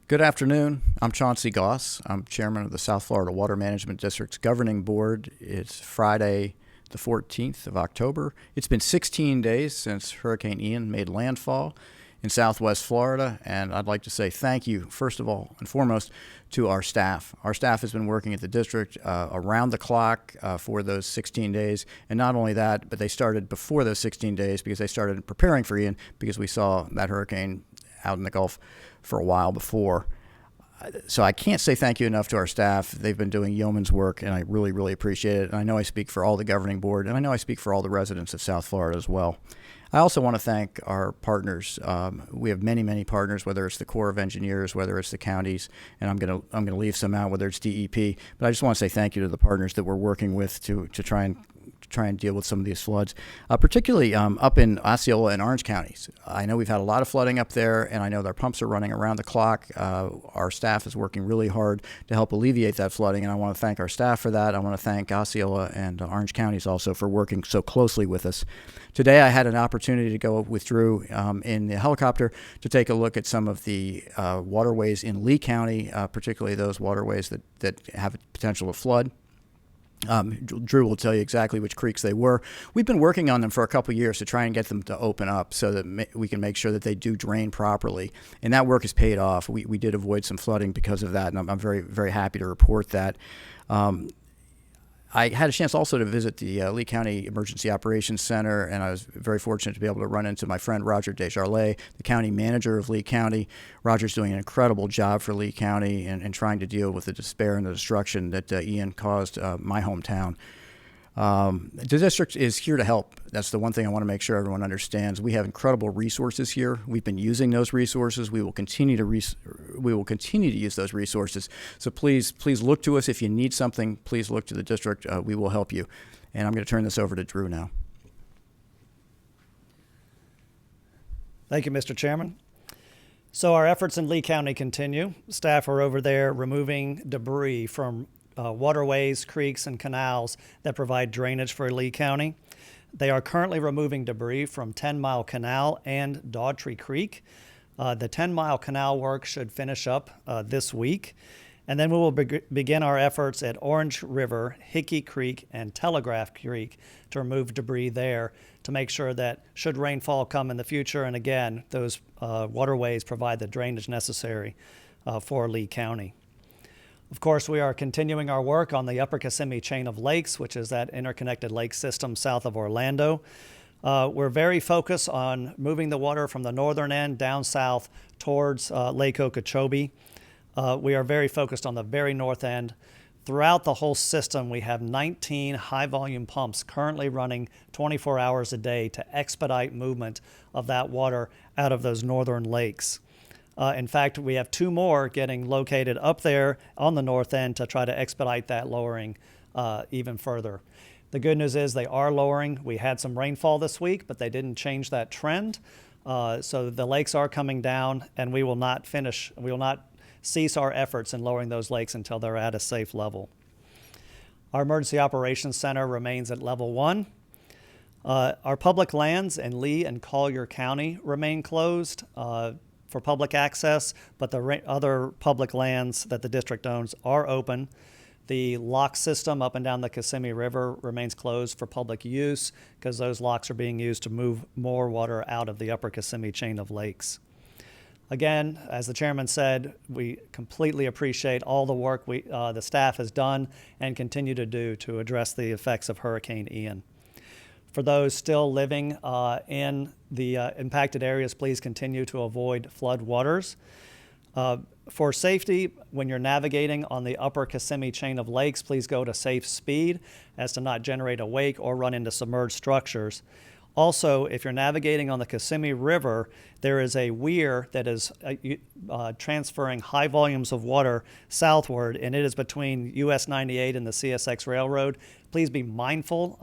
Good afternoon. I'm Chauncey Goss. I'm chairman of the South Florida Water Management District's governing board. It's Friday, the 14th of October. It's been 16 days since Hurricane Ian made landfall in southwest Florida, and I'd like to say thank you, first of all and foremost, to our staff. Our staff has been working at the district around the clock for those 16 days, and not only that, but they started before those 16 days because they started preparing for Ian because we saw that hurricane out in the Gulf for a while before. So I can't say thank you enough to our staff. They've been doing yeoman's work, and I really, really appreciate it. And I know I speak for all the governing board, and I know I speak for all the residents of South Florida as well. I also want to thank our partners. We have many, many partners, whether it's the Corps of Engineers, whether it's the counties, and I'm gonna leave some out, whether it's DEP. But I just want to say thank you to the partners that we're working with to try and deal with some of these floods, particularly up in Osceola and Orange counties. I know we've had a lot of flooding up there, and I know their pumps are running around the clock. Our staff is working really hard to help alleviate that flooding, and I want to thank our staff for that. I want to thank Osceola and Orange counties also for working so closely with us. Today I had an opportunity to go with Drew in the helicopter to take a look at some of the waterways in Lee County, particularly those waterways that have a potential to flood. Drew will tell you exactly which creeks they were. We've been working on them for a couple of years to try and get them to open up so that we can make sure that they do drain properly. And that work has paid off. We did avoid some flooding because of that, and I'm very, very happy to report that. I had a chance also to visit the Lee County Emergency Operations Center, and I was very fortunate to be able to run into my friend Roger Desjardins, the county manager of Lee County. Roger's doing an incredible job for Lee County and trying to deal with the despair and the destruction that Ian caused my hometown. The district is here to help. That's the one thing I want to make sure everyone understands. We have incredible resources here. We've been using those resources. We will continue to use those resources. So please look to us if you need something. Please look to the district. We will help you. And I'm going to turn this over to Drew now. Thank you, Mr. Chairman. So our efforts in Lee County continue. Staff are over there removing debris from waterways, creeks, and canals that provide drainage for Lee County. They are currently removing debris from 10 Mile Canal and Daughtry Creek. The 10 Mile Canal work should finish up this week. And then we will begin our efforts at Orange River, Hickey Creek, and Telegraph Creek to remove debris there to make sure that should rainfall come in the future, and again, those waterways provide the drainage necessary for Lee County. Of course, we are continuing our work on the Upper Kissimmee chain of lakes, which is that interconnected lake system south of Orlando. We're very focused on moving the water from the northern end down south towards Lake Okeechobee. We are very focused on the very north end. Throughout the whole system, we have 19 high-volume pumps currently running 24 hours a day to expedite movement of that water out of those northern lakes. In fact, we have 2 more getting located up there on the north end to try to expedite that lowering even further. The good news is they are lowering. We had some rainfall this week, but they didn't change that trend. So the lakes are coming down, and we will not cease our efforts in lowering those lakes until they're at a safe level. Our Emergency Operations Center remains at level 1. Our public lands in Lee and Collier County remain closed for public access, but the other public lands that the district owns are open. The lock system up and down the Kissimmee River remains closed for public use because those locks are being used to move more water out of the Upper Kissimmee chain of lakes. Again, as the chairman said, we completely appreciate all the work the staff has done and continue to do to address the effects of Hurricane Ian. For those still living in the impacted areas, please continue to avoid flood waters. For safety, when you're navigating on the Upper Kissimmee chain of lakes, please go to safe speed as to not generate a wake or run into submerged structures. Also, if you're navigating on the Kissimmee River, there is a weir that is transferring high volumes of water southward, and it is between US 98 and the CSX Railroad. Please be mindful.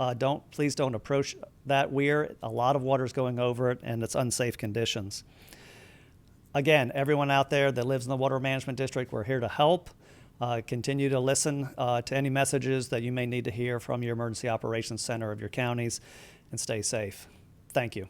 Please don't approach that weir. A lot of water is going over it, and it's unsafe conditions. Again, everyone out there that lives in the Water Management District, we're here to help. Continue to listen to any messages that you may need to hear from your Emergency Operations Center of your counties, and stay safe. Thank you.